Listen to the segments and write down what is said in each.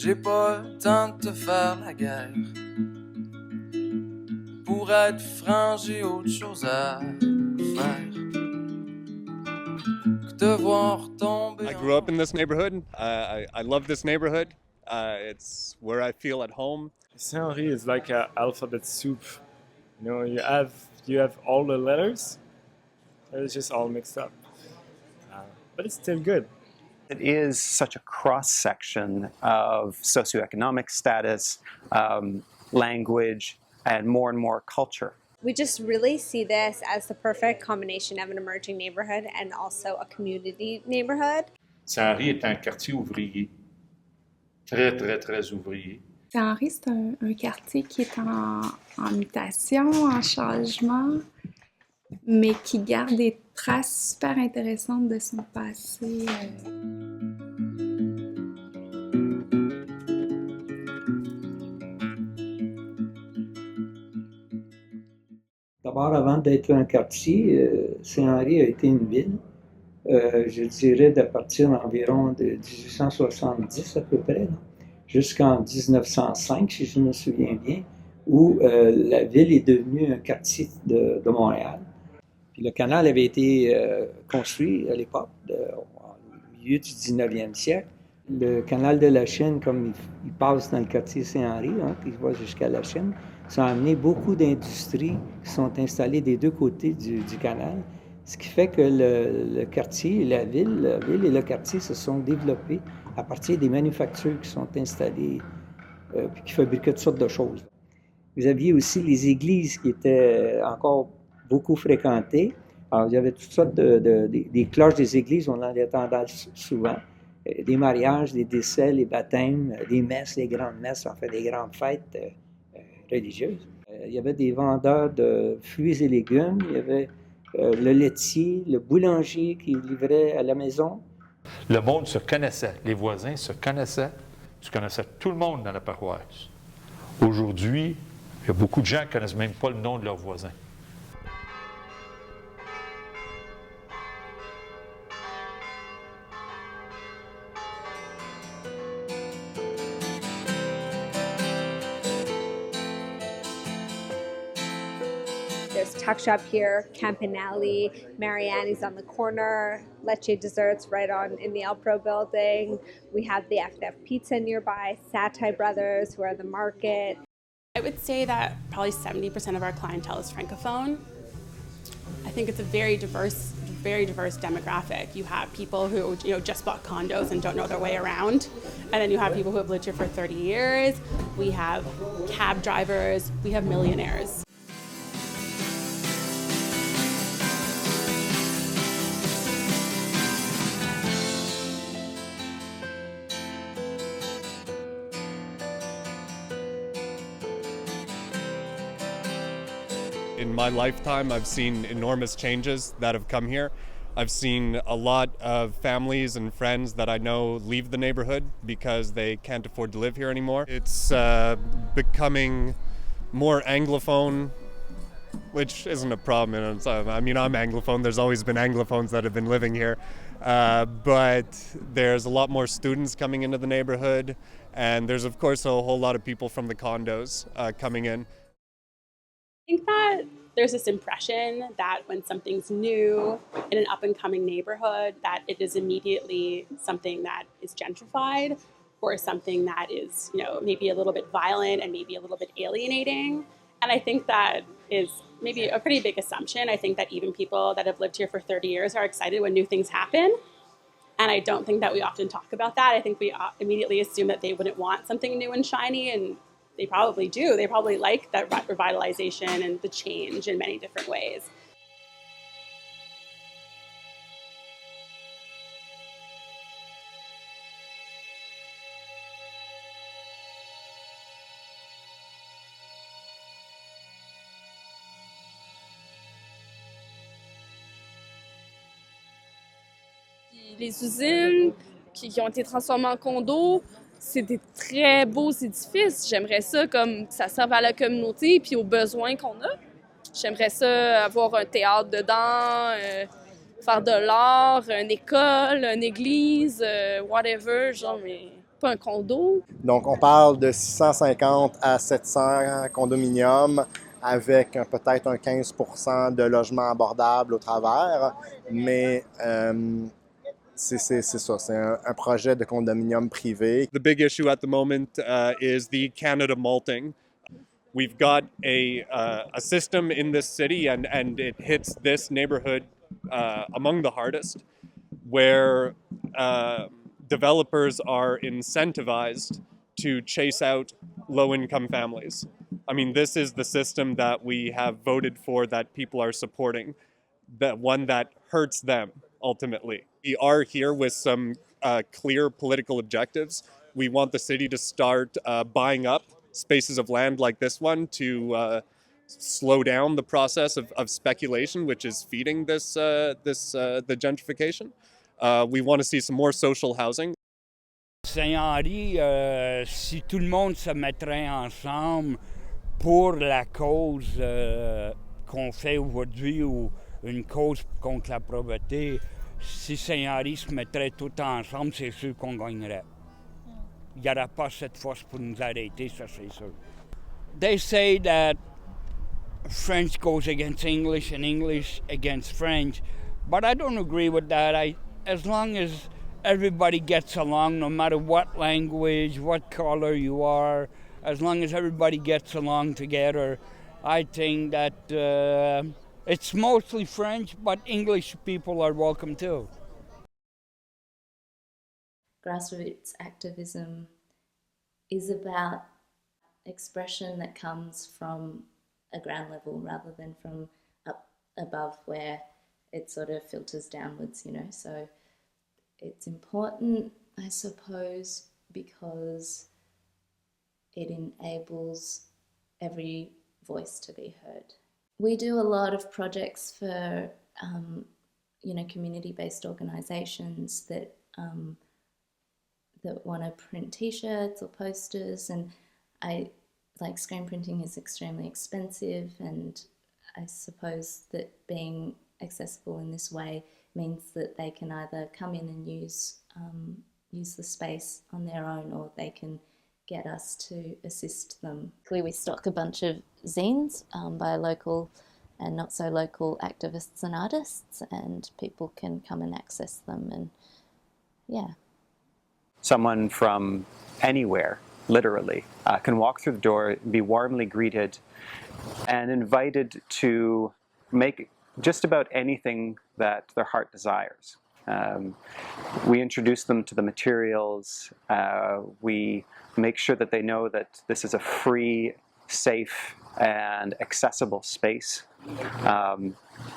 J'ai pas le temps de te faire la guerre. Pour être franc, j'ai autre chose à faire que te voir tomber. I grew up in this neighborhood. I love this neighborhood. It's where I feel at home. St-Henri is like an alphabet soup. You know, you have all the letters. It's just all mixed up, but it's still good. It is such a cross-section of socioeconomic status, language, and more culture. We just really see this as the perfect combination of an emerging neighborhood and also a community neighborhood. St-Henri est un quartier ouvrier, très ouvrier. St-Henri, c'est un quartier qui est en mutation, en changement, mais qui garde des traces super intéressantes de son passé. D'abord, avant d'être un quartier, Saint-Henri a été une ville, je dirais de partir environ de 1870 à peu près, jusqu'en 1905, si je me souviens bien, où la ville est devenue un quartier de Montréal. Puis le canal avait été construit à l'époque, au milieu du 19e siècle. Le canal de la Chine, comme il passe dans le quartier Saint-Henri, puis il va jusqu'à la Chine, ça a amené beaucoup d'industries qui sont installées des deux côtés du canal, ce qui fait que le quartier, la ville et le quartier se sont développés à partir des manufactures qui sont installées puis qui fabriquaient toutes sortes de choses. Vous aviez aussi les églises qui étaient encore beaucoup fréquentées. Alors, il y avait toutes sortes des cloches des églises, on en entendait souvent. Des mariages, des décès, les baptêmes, des messes, les grandes messes, en fait, des grandes fêtes religieuses. Il y avait des vendeurs de fruits et légumes, il y avait le laitier, le boulanger qui livrait à la maison. Le monde se connaissait, les voisins se connaissaient. Tu connaissais tout le monde dans la paroisse. Aujourd'hui, il y a beaucoup de gens qui ne connaissent même pas le nom de leurs voisins. There's Tuck Shop here, Campanelli, Mariani's on the corner, Lecce Desserts right on in the Alpro building. We have the FF Pizza nearby, Satai Brothers, who are the market. I would say that probably 70% of our clientele is Francophone. I think it's a very diverse demographic. You have people who just bought condos and don't know their way around. And then you have people who have lived here for 30 years. We have cab drivers, we have millionaires. In my lifetime, I've seen enormous changes that have come here. I've seen a lot of families and friends that I know leave the neighborhood because they can't afford to live here anymore. It's becoming more Anglophone, which isn't a problem. I mean, I'm Anglophone. There's always been Anglophones that have been living here. But there's a lot more students coming into the neighborhood. And there's, of course, a whole lot of people from the condos coming in. I think that there's this impression that when something's new in an up-and-coming neighborhood, that it is immediately something that is gentrified or something that is, maybe a little bit violent and maybe a little bit alienating. And I think that is maybe a pretty big assumption. I think that even people that have lived here for 30 years are excited when new things happen. And I don't think that we often talk about that. I think we immediately assume that they wouldn't want something new and shiny, and they probably do. They probably like that revitalization and the change in many different ways. Les usines qui ont été transformées en condos, c'est des très beaux édifices. J'aimerais ça comme ça serve à la communauté puis aux besoins qu'on a. J'aimerais ça avoir un théâtre dedans, faire de l'art, une école, une église, whatever, genre, mais pas un condo. Donc, on parle de 650 à 700 condominiums avec peut-être un 15% de logements abordables au travers, mais c'est ça, c'est un projet de condominium privé. The big issue at the moment is the Canada multing. We've got a system in this city, and it hits this neighborhood among the hardest, where developers are incentivized to chase out low-income families. I mean, this is the system that we have voted for, that people are supporting, the one that hurts them ultimately. We are here with some clear political objectives. We want the city to start buying up spaces of land like this one to slow down the process of speculation, which is feeding the gentrification. We want to see some more social housing. St-Henri, si tout le monde se mettrait ensemble pour la cause qu'on fait aujourd'hui, ou une cause contre la pauvreté, si St-Henri se mettrait tout ensemble, c'est sûr qu'on gagnerait. Il n'y aura pas cette force pour nous arrêter, ça c'est sûr. They say that French goes against English and English against French, but I don't agree with that. As long as everybody gets along, no matter what language, what color you are, as long as everybody gets along together, I think that it's mostly French, but English people are welcome too. Grassroots activism is about expression that comes from a ground level rather than from up above where it sort of filters downwards, you know. So it's important, I suppose, because it enables every voice to be heard. We do a lot of projects for, you know, community-based organisations that that want to print T-shirts or posters, and like screen printing is extremely expensive, and I suppose that being accessible in this way means that they can either come in and use the space on their own, or they can get us to assist them. We stock a bunch of zines by local and not so local activists and artists, and people can come and access them, and yeah. Someone from anywhere, literally, can walk through the door, be warmly greeted, and invited to make just about anything that their heart desires. We introduce them to the materials. We make sure that they know that this is a free, safe, and accessible space.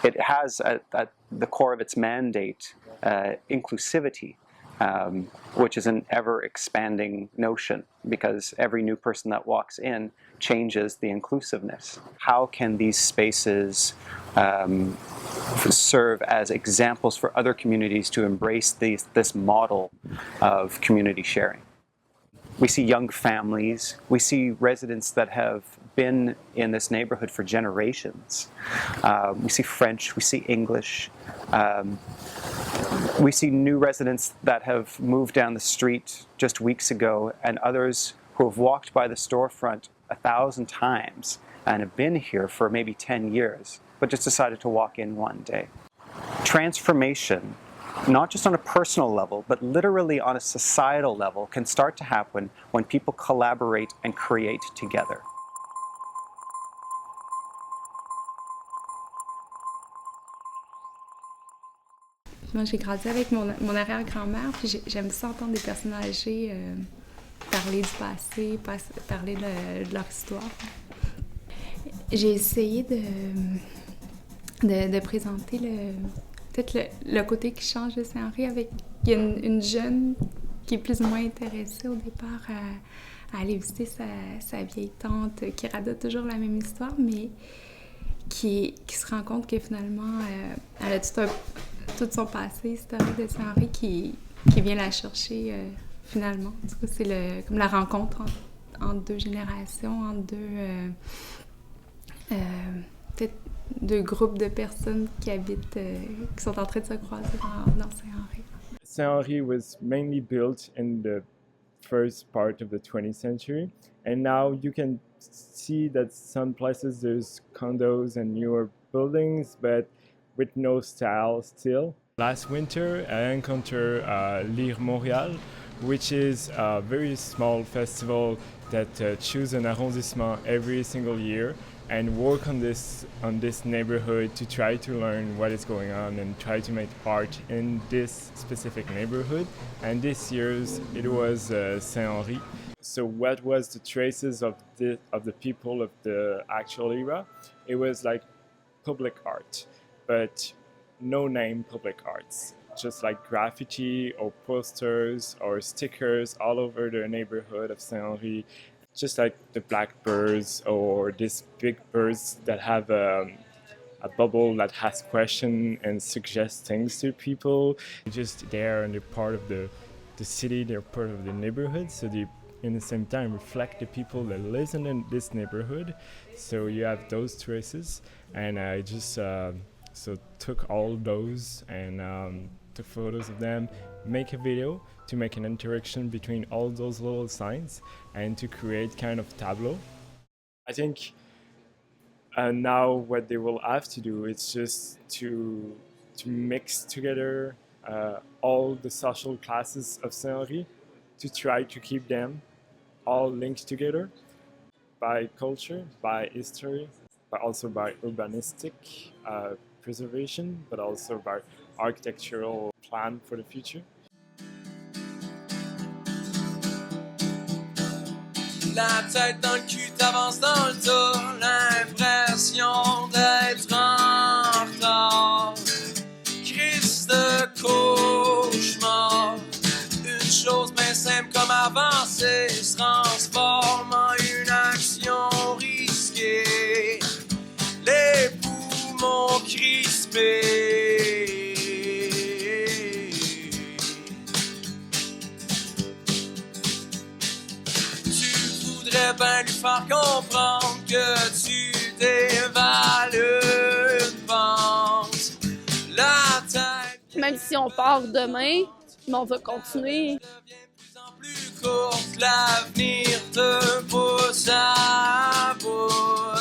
It has at the core of its mandate inclusivity, which is an ever-expanding notion, because every new person that walks in changes the inclusiveness. How can these spaces serve as examples for other communities to embrace this model of community sharing? We see young families, we see residents that have been in this neighborhood for generations. We see French, we see English. We see new residents that have moved down the street just weeks ago, and others who have walked by the storefront 1,000 times and have been here for maybe 10 years, but just decided to walk in one day. Transformation, not just on a personal level, but literally on a societal level, can start to happen when people collaborate and create together. Moi, j'ai grandi avec mon arrière-grand-mère, puis j'aime ça entendre des personnes âgées parler du passé, parler de leur histoire. J'ai essayé de présenter peut-être le côté qui change de St-Henri avec une jeune qui est plus ou moins intéressée au départ à aller visiter sa vieille tante qui radote toujours la même histoire, mais qui se rend compte que finalement, elle a tout son passé historique de St-Henri qui vient la chercher finalement. En tout cas, c'est comme la rencontre entre deux générations, entre peut-être deux groupes de personnes qui habitent, qui sont en train de se croiser dans St-Henri. St-Henri was mainly built in the first part of the 20th century. And now you can see that some places there's condos and newer buildings, but with no style still. Last winter, I encountered Montréal, which is a very small festival that choose an arrondissement every single year and work on this neighborhood to try to learn what is going on and try to make art in this specific neighborhood. And this year's it was St-Henri. So what was the traces of the people of the actual era? It was like public art, but no name public arts, just like graffiti or posters or stickers all over the neighborhood of St-Henri, just like the black birds or these big birds that have a bubble that has questions and suggests things to people. Just there and they're part of the city, they're part of the neighborhood, so they in the same time reflect the people that live in this neighborhood. So you have those traces, and I just so took all those and took photos of them, make a video to make an interaction between all those little signs and to create kind of tableau. I think now what they will have to do is just to mix together all the social classes of Saint-Henri to try to keep them all linked together by culture, by history, but also by urbanistic preservation, but also by architectural plan for the future. La tête dans le cul, t'avances dans le tas, l'impression d'être en retard. Crise de cauchemar, une chose bien simple comme avancer se transforme en une action risquée. Les poumons crispés. Ben lui faire comprendre que tu dévales une pente. La tête. Même si on part demain, mais on va continuer. Plus courte, l'avenir te pousse à bout.